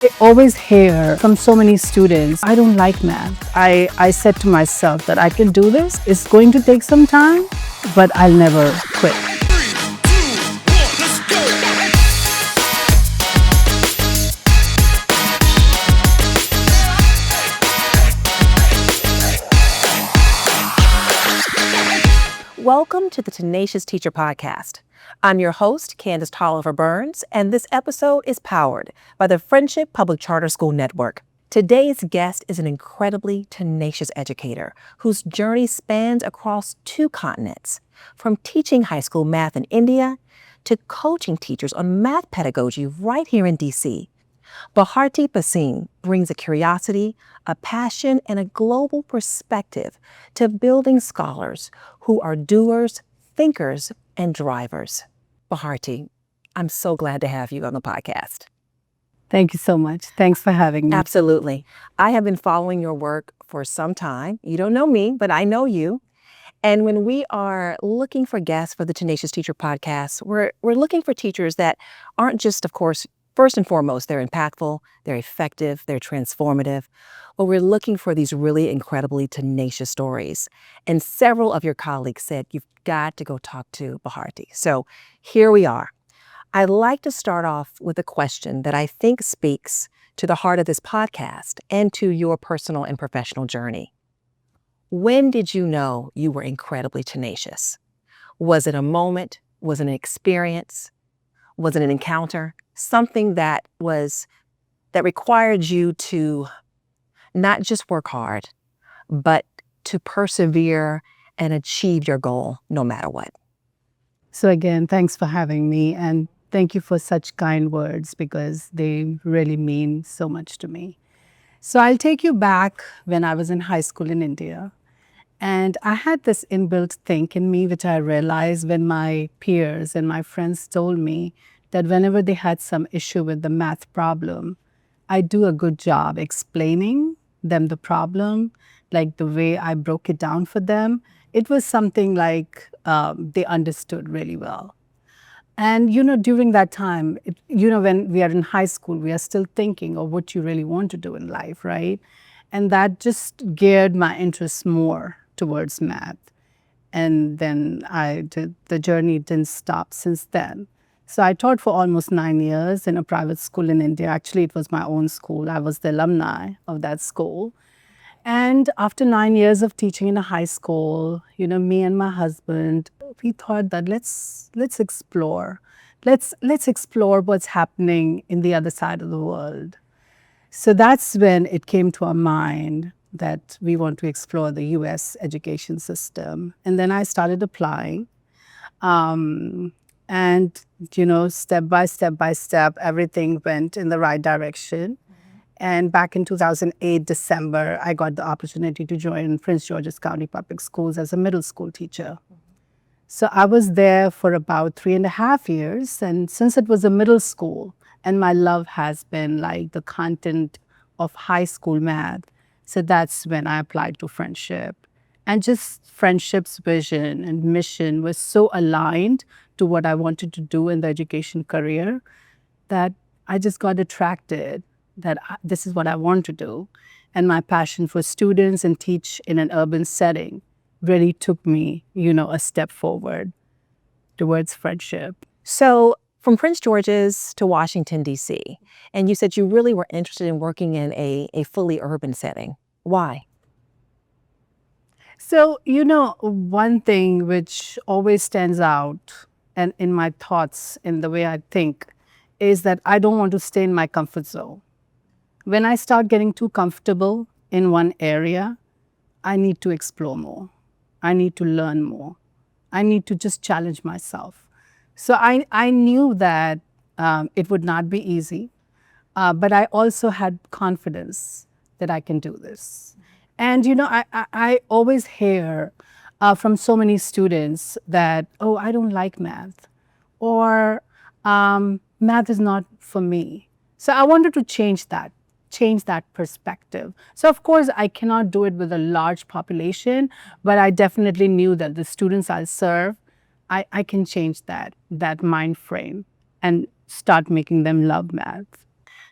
I always hear from so many students, I don't like math. I said to myself that I can do this. It's going to take some time, but I'll never quit. Welcome to the Tenacious Teacher podcast. I'm your host, Candace Tolliver Burns, and this episode is powered by the Friendship Public Charter School Network. Today's guest is an incredibly tenacious educator whose journey spans across 2 continents, from teaching high school math in India to coaching teachers on math pedagogy right here in D.C. Bharti Bhasin brings a curiosity, a passion, and a global perspective to building scholars who are doers, thinkers, and drivers. Bharti, I'm so glad to have you on the podcast. Thank you so much. Thanks for having me. Absolutely. I have been following your work for some time. You don't know me, but I know you. And when we are looking for guests for the Tenacious Teacher podcast, we're looking for teachers that aren't just, of course, first and foremost, they're impactful, they're effective, they're transformative, but we're looking for these really incredibly tenacious stories. And several of your colleagues said, you've got to go talk to Bharti. So here we are. I'd like to start off with a question that I think speaks to the heart of this podcast and to your personal and professional journey. When did you know you were incredibly tenacious? Was it a moment? Was it an experience? Was it an encounter? Something that required you to not just work hard, but to persevere and achieve your goal no matter what. So again, thanks for having me, and thank you for such kind words because they really mean so much to me. So I'll take you back when I was in high school in India. And I had this inbuilt thing in me, which I realized when my peers and my friends told me that whenever they had some issue with the math problem, I do a good job explaining them the problem, like the way I broke it down for them. It was something like they understood really well. And, during that time, when we are in high school, we are still thinking of what you really want to do in life, right? And that just geared my interest more towards math. And then the journey didn't stop since then. So I taught for almost 9 years in a private school in India. Actually, it was my own school. I was the alumni of that school. And after 9 years of teaching in a high school, me and my husband, we thought that let's explore. Let's explore what's happening in the other side of the world. So that's when it came to our mind that we want to explore the US education system. And then I started applying. And, step by step, everything went in the right direction. And back in 2008, December, I got the opportunity to join Prince George's County Public Schools as a middle school teacher. So I was there for about 3.5 years. And since it was a middle school, and my love has been like the content of high school math, so that's when I applied to Friendship. And just Friendship's vision and mission was so aligned to what I wanted to do in the education career that I just got attracted that this is what I want to do. And my passion for students and teach in an urban setting really took me, a step forward towards Friendship. So from Prince George's to Washington, D.C., and you said you really were interested in working in a fully urban setting. Why? So, one thing which always stands out and in my thoughts, in the way I think, is that I don't want to stay in my comfort zone. When I start getting too comfortable in one area, I need to explore more. I need to learn more. I need to just challenge myself. So I knew that it would not be easy, but I also had confidence that I can do this. And, I always hear from so many students that, oh, I don't like math, or math is not for me. So I wanted to change that perspective. So of course, I cannot do it with a large population, but I definitely knew that the students I serve, I can change that mind frame and start making them love math.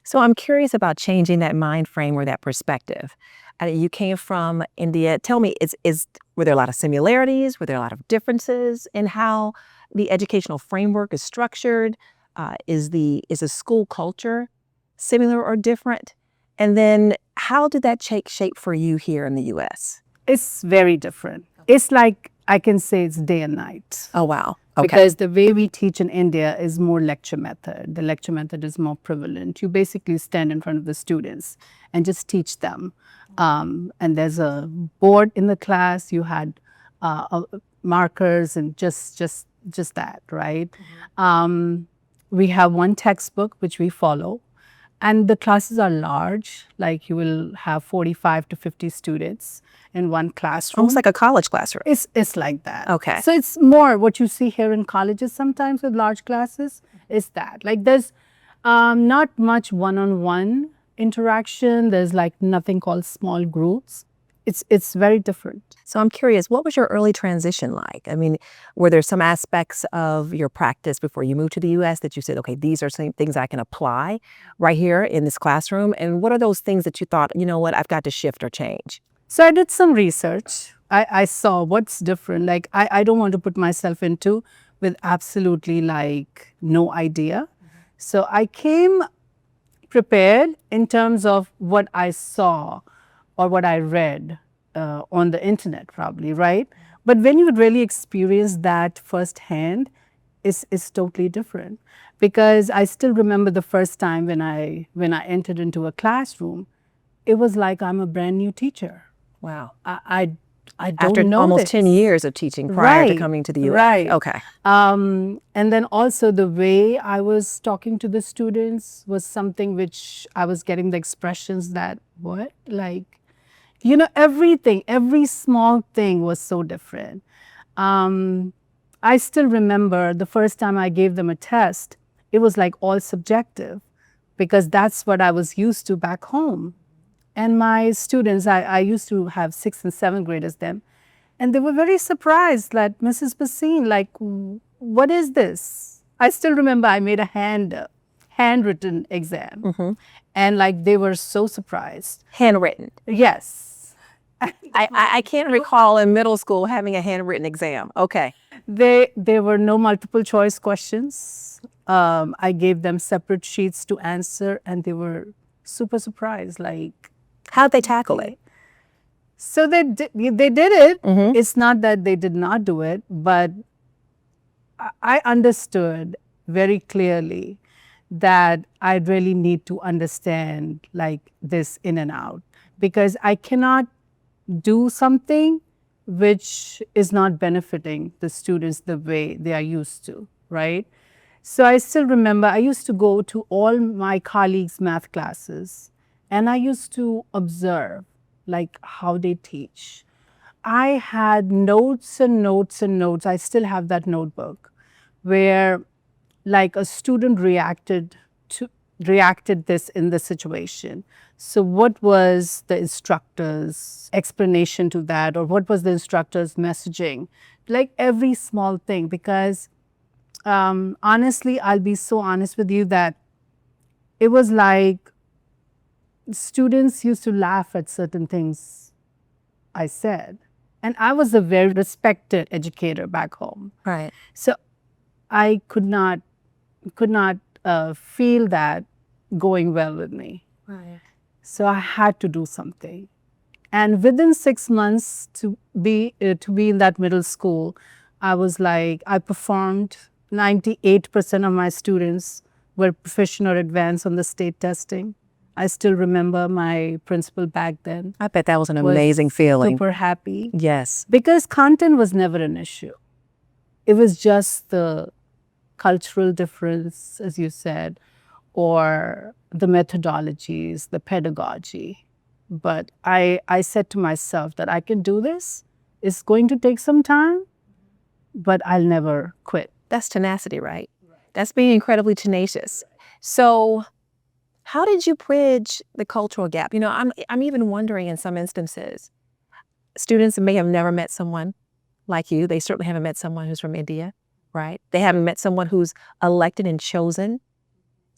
So I'm curious about changing that mind frame or that perspective. You came from India. Tell me, were there a lot of similarities? Were there a lot of differences in how the educational framework is structured? Is the school culture similar or different? And then how did that take shape for you here in the U.S.? It's very different. It's like I can say it's day and night. Oh, wow. Okay. Because the way we teach in India is more lecture method. The lecture method is more prevalent. You basically stand in front of the students and just teach them. And there's a board in the class. You had markers and just that, right? We have one textbook which we follow. And the classes are large, like you will have 45 to 50 students in one classroom. Almost like a college classroom. It's like that. Okay. So it's more what you see here in colleges sometimes with large classes is that. Like there's not much one-on-one interaction. There's like nothing called small groups. It's very different. So I'm curious, what was your early transition like? I mean, were there some aspects of your practice before you moved to the U.S. that you said, okay, these are some things I can apply right here in this classroom? And what are those things that you thought, you know what, I've got to shift or change? So I did some research. I saw what's different. Like I don't want to put myself into with absolutely like no idea. So I came prepared in terms of what I saw or what I read on the internet probably, right? But when you really experience that firsthand, it's totally different. Because I still remember the first time when I entered into a classroom, it was like I'm a brand new teacher. Wow. I don't After know almost this. 10 years of teaching prior to coming to the U.S. Right. Okay. And then also the way I was talking to the students was something which I was getting the expressions that, what? Like, you know, everything, every small thing was so different. I still remember the first time I gave them a test, it was like all subjective because that's what I was used to back home. And my students, I used to have 6th and 7th graders then, and they were very surprised that Mrs. Bhasin, like, what is this? I still remember I made a handwritten exam, and like they were so surprised. Handwritten. Yes. I can't recall in middle school having a handwritten exam. Okay. There were no multiple choice questions. I gave them separate sheets to answer, and they were super surprised. Like, how'd they tackle it? So they did it. It's not that they did not do it, but I understood very clearly that I really need to understand like this in and out because I cannot do something which is not benefiting the students the way they are used to, right? So I still remember I used to go to all my colleagues' math classes and I used to observe like how they teach. I had notes and notes and notes. I still have that notebook where like a student reacted this in the situation. So what was the instructor's explanation to that or what was the instructor's messaging? Like every small thing because honestly, I'll be so honest with you that it was like students used to laugh at certain things I said. And I was a very respected educator back home. Right. So I could not feel that going well with me. Right. So I had to do something. And within 6 months to be in that middle school, I was like, I performed 98% of my students were proficient or advanced on the state testing. I still remember my principal back then. I bet that was an amazing feeling. Super happy. Yes. Because content was never an issue. It was just the cultural difference, as you said, or the methodologies, the pedagogy. But I said to myself that I can do this. It's going to take some time, but I'll never quit. That's tenacity, right? That's being incredibly tenacious. So how did you bridge the cultural gap? You know, I'm even wondering in some instances, students may have never met someone like you. They certainly haven't met someone who's from India, right? They haven't met someone who's elected and chosen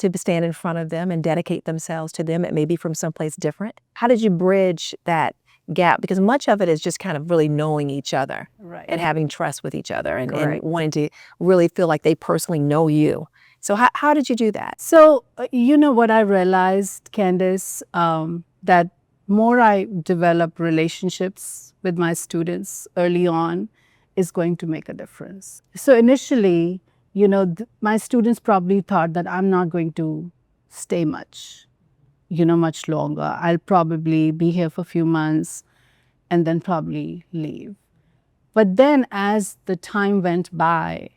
to stand in front of them and dedicate themselves to them, it may be from someplace different? How did you bridge that gap? Because much of it is just kind of really knowing each other and having trust with each other and wanting to really feel like they personally know you. So how did you do that? So, you know what I realized, Candace, that more I develop relationships with my students early on is going to make a difference. So initially, you know, my students probably thought that I'm not going to stay much, you know, much longer. I'll probably be here for a few months and then probably leave. But then as the time went by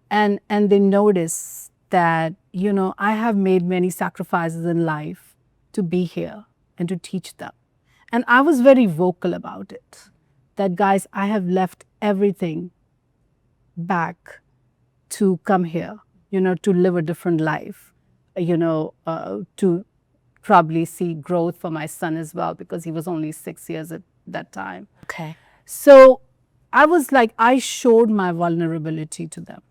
and they noticed that, you know, I have made many sacrifices in life to be here and to teach them. And I was very vocal about it. That, guys, I have left everything back to come here, you know, to live a different life, you know, to probably see growth for my son as well, because he was only 6 years at that time. Okay. So I was like, I showed my vulnerability to them,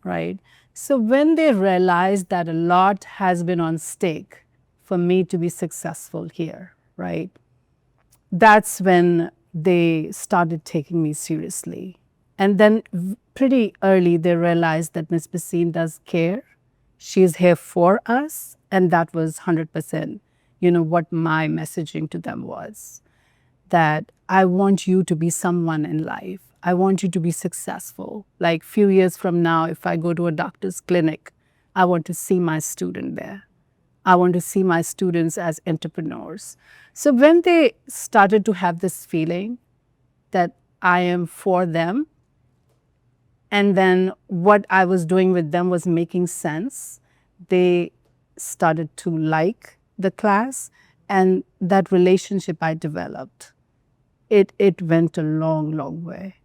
right? So when they realized that a lot has been on stake for me to be successful here, right? That's when they started taking me seriously. And then pretty early, they realized that Miss Bhasin does care. She's here for us. And that was 100%, you know, what my messaging to them was. That I want you to be someone in life. I want you to be successful. Like few years from now, if I go to a doctor's clinic, I want to see my student there. I want to see my students as entrepreneurs. So when they started to have this feeling that I am for them, and then what I was doing with them was making sense, they started to like the class, and that relationship I developed, it went a long, long way.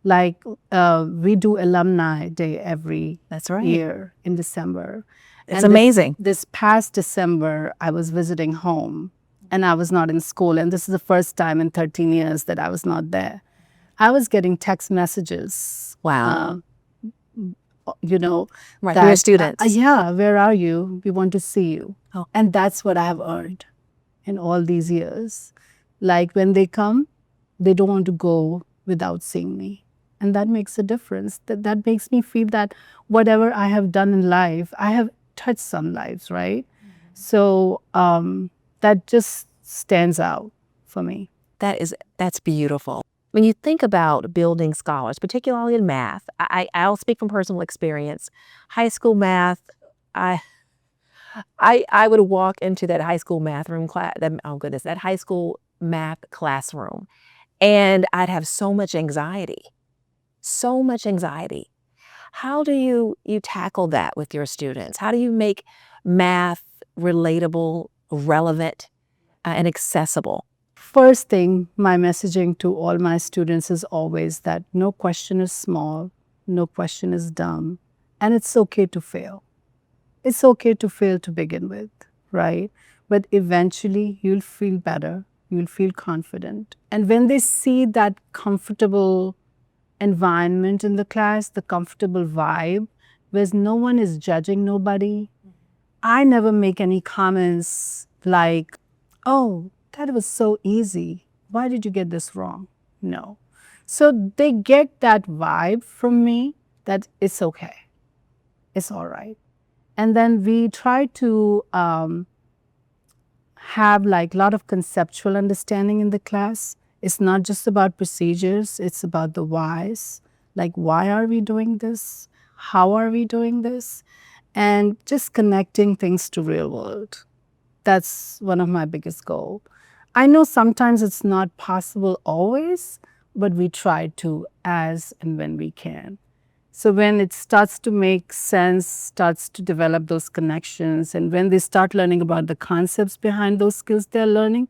Like we do Alumni Day every year in December. It's amazing. This past December, I was visiting home and I was not in school. And this is the first time in 13 years that I was not there. I was getting text messages. Wow. You know, right, that, your students. Yeah, where are you? We want to see you. Oh. And that's what I have earned in all these years. Like when they come, they don't want to go without seeing me. And that makes a difference. That makes me feel that whatever I have done in life, I have touched some lives, right? Mm-hmm. So that just stands out for me. That's beautiful. When you think about building scholars, particularly in math, I'll speak from personal experience. High school math, I would walk into that high school math room class, that high school math classroom, and I'd have so much anxiety. So much anxiety. How do you tackle that with your students? How do you make math relatable, relevant, and accessible? First thing, my messaging to all my students is always that no question is small, no question is dumb, and it's okay to fail. It's okay to fail to begin with, right? But eventually you'll feel better, you'll feel confident. And when they see that comfortable environment in the class, the comfortable vibe, where no one is judging nobody, I never make any comments like, oh, that was so easy. Why did you get this wrong? No. So they get that vibe from me that it's okay. It's all right. And then we try to have like a lot of conceptual understanding in the class. It's not just about procedures, it's about the whys. Like, why are we doing this? How are we doing this? And just connecting things to real world. That's one of my biggest goals. I know sometimes it's not possible always, but we try to as and when we can. So when it starts to make sense, starts to develop those connections, and when they start learning about the concepts behind those skills they're learning,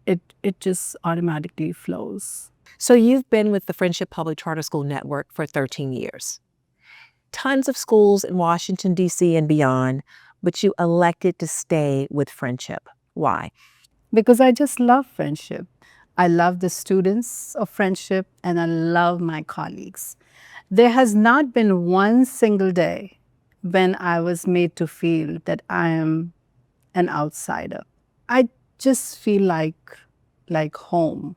it just automatically flows. So you've been with the Friendship Public Charter School Network for 13 years. Tons of schools in Washington, D.C. and beyond, but you elected to stay with Friendship. Why? Because I just love Friendship. I love the students of Friendship, and I love my colleagues. There has not been one single day when I was made to feel that I am an outsider. I just feel like home.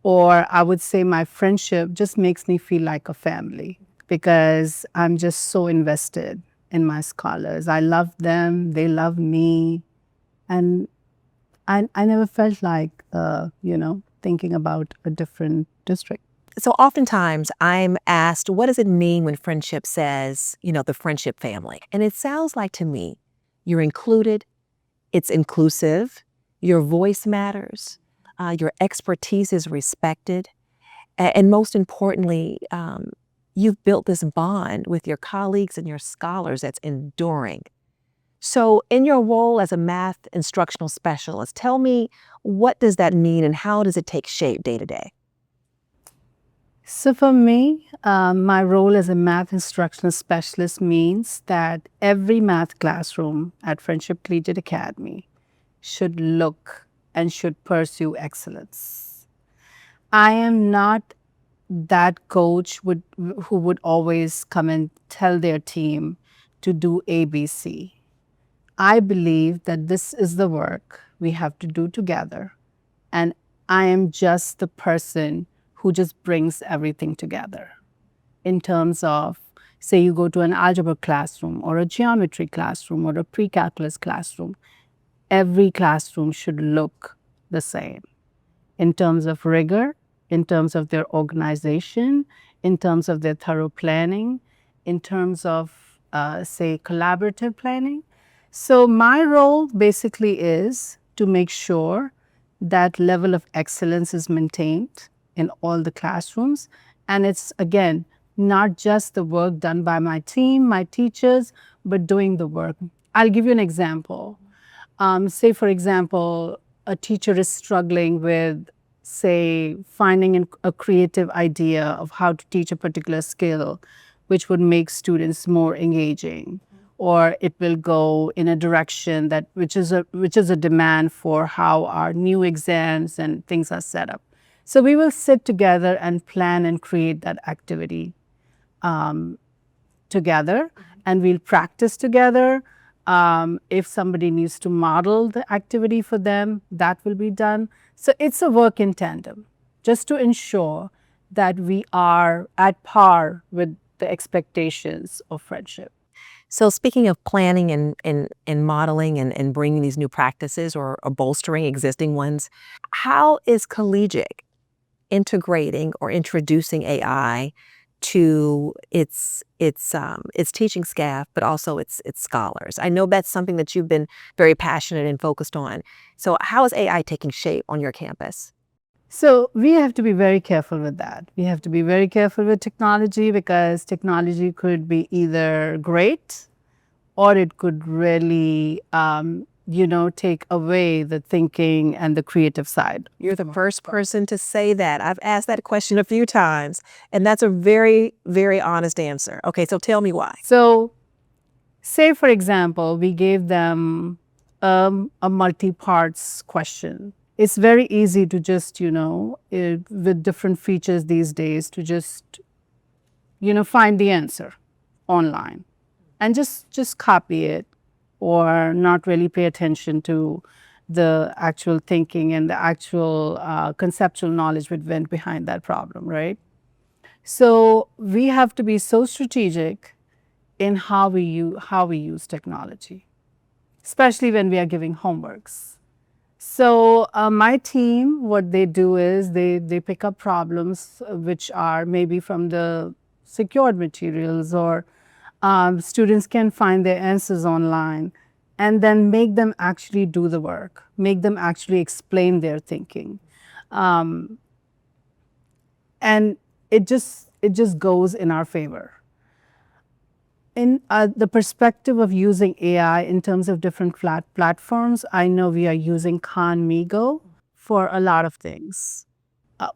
Or I would say my friendship just makes me feel like a family because I'm just so invested in my scholars. I love them, they love me. And I never felt like, thinking about a different district. So oftentimes I'm asked, what does it mean when friendship says, the friendship family? And it sounds like to me, you're included, it's inclusive, your voice matters, your expertise is respected, and most importantly, you've built this bond with your colleagues and your scholars that's enduring. So in your role as a math instructional specialist, tell me, what does that mean and how does it take shape day to day? So for me, my role as a math instructional specialist means that every math classroom at Friendship Collegiate Academy should look and should pursue excellence. I am not that coach who would always come and tell their team to do ABC. I believe that this is the work we have to do together. And I am just the person who just brings everything together in terms of, say, you go to an algebra classroom or a geometry classroom or a pre-calculus classroom. Every classroom should look the same in terms of rigor, in terms of their organization, in terms of their thorough planning, in terms of, say, collaborative planning. So my role basically is to make sure that level of excellence is maintained in all the classrooms. And it's, again, not just the work done by my team, my teachers, but doing the work. I'll give you an example. Say, for example, a teacher is struggling with, say, finding a creative idea of how to teach a particular skill, which would make students more engaging, or it will go in a direction that which is a demand for how our new exams and things are set up. So we will sit together and plan and create that activity together, and we'll practice together. If somebody needs to model the activity for them, that will be done. So it's a work in tandem, just to ensure that we are at par with the expectations of friendship. So speaking of planning and modeling and bringing these new practices or bolstering existing ones, how is Collegiate integrating or introducing AI to its teaching staff, but also its scholars? I know that's something that you've been very passionate and focused on. So how is AI taking shape on your campus? So we have to be very careful with that. We have to be very careful with technology because technology could be either great or it could really, take away the thinking and the creative side. You're the first person to say that. I've asked that question a few times, and that's a very, very honest answer. Okay, so tell me why. So, say for example, we gave them a multi-parts question. It's very easy to just, with different features these days, to just, find the answer online and just copy it or not really pay attention to the actual thinking and the actual conceptual knowledge which went behind that problem, right? So we have to be so strategic in how we use technology, especially when we are giving homeworks. So my team, what they do is they pick up problems which are maybe from the secured materials, or students can find their answers online, and then make them actually do the work, make them actually explain their thinking. And it just goes in our favor. In the perspective of using AI in terms of different platforms, I know we are using Khan Migo for a lot of things.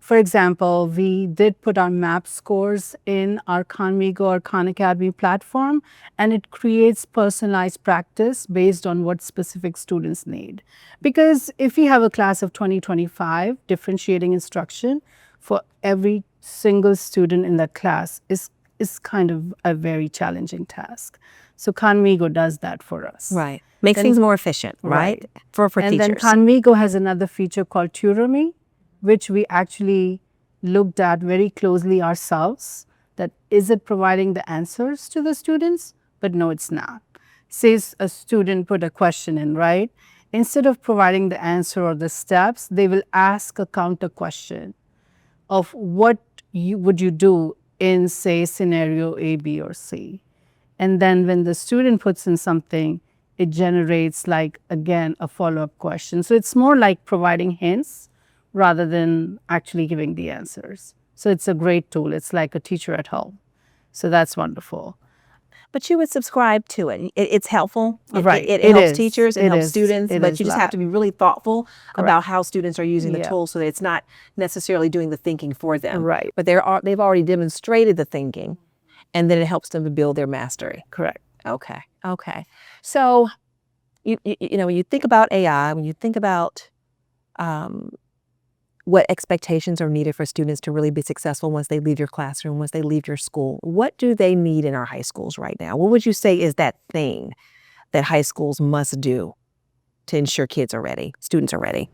For example, we did put our map scores in our Khan Migo or Khan Academy platform, and it creates personalized practice based on what specific students need. Because if we have a class of 2025, differentiating instruction for every single student in that class is is kind of a very challenging task. So Conmigo does that for us. Right. Makes Then- things more efficient, right? For And then teachers. Conmigo has another feature called Tutor Me, which we actually looked at very closely ourselves. That is it providing the answers to the students? But no, it's not. Says a student put a question in, right? Instead of providing the answer or the steps, they will ask a counter question of what would you do in, say, scenario A, B, or C. And then when the student puts in something, it generates like, again, a follow-up question. So it's more like providing hints rather than actually giving the answers. So it's a great tool. It's like a teacher at home. So that's wonderful. But you would subscribe to it. It's helpful. Right. It It helps is. teachers, it It helps is. students, It but is you just have that. to be really thoughtful about how students are using the Yeah. tool so that it's not necessarily doing the thinking for them. Right. But they've already demonstrated the thinking, and then it helps them to build their mastery. Correct. Okay. Okay. So, you know, when you think about AI, when you think about what expectations are needed for students to really be successful once they leave your classroom, once they leave your school, what do they need in our high schools right now? What would you say is that thing that high schools must do to ensure kids are ready, students are ready?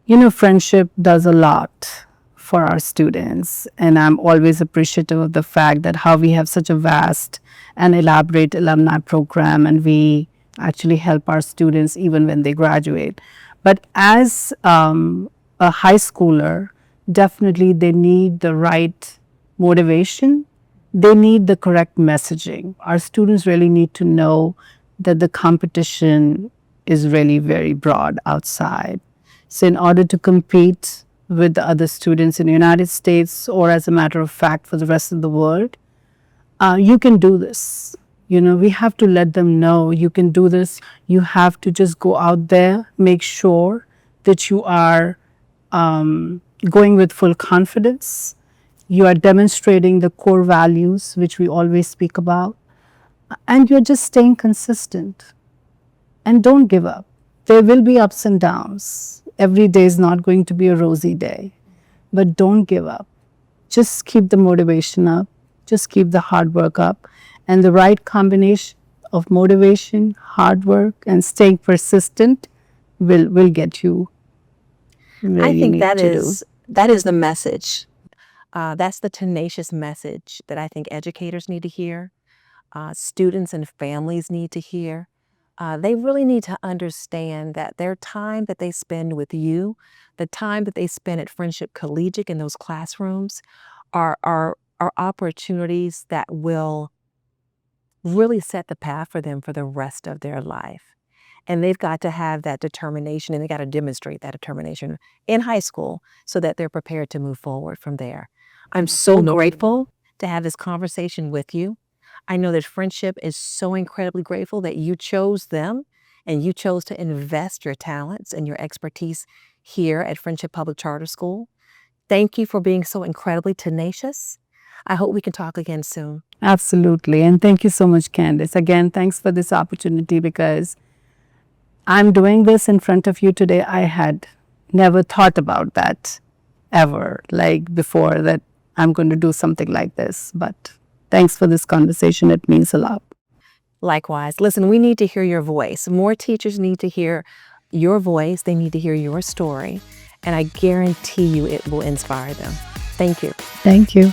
You know, friendship does a lot for our students, and I'm always appreciative of the fact that how we have such a vast and elaborate alumni program, and we actually help our students even when they graduate. But as a high schooler, definitely they need the right motivation. They need the correct messaging. Our students really need to know that the competition is really very broad outside. So in order to compete with the other students in the United States, or as a matter of fact for the rest of the world, you can do this. You know, we have to let them know you can do this. You have to just go out there, make sure that you are going with full confidence. You are demonstrating the core values which we always speak about, and you're just staying consistent. And don't give up. There will be ups and downs. Every day is not going to be a rosy day, but don't give up. Just keep the motivation up. Just keep the hard work up. And the right combination of motivation, hard work, and staying persistent will get you where I you think need that to do. that is the message. That's the tenacious message that I think educators need to hear, students and families need to hear. They really need to understand that their time that they spend with you, the time that they spend at Friendship Collegiate in those classrooms, are opportunities that will really set the path for them for the rest of their life. And they've got to have that determination, and they got to demonstrate that determination in high school so that they're prepared to move forward from there. I'm so grateful to have this conversation with you. I know that Friendship is so incredibly grateful that you chose them and you chose to invest your talents and your expertise here at Friendship Public Charter School. Thank you for being so incredibly tenacious. I hope we can talk again soon. Absolutely. And thank you so much, Candice. Again, thanks for this opportunity, because I'm doing this in front of you today. I had never thought about that ever, like before, that I'm going to do something like this. But thanks for this conversation. It means a lot. Likewise. Listen, we need to hear your voice. More teachers need to hear your voice. They need to hear your story. And I guarantee you it will inspire them. Thank you. Thank you.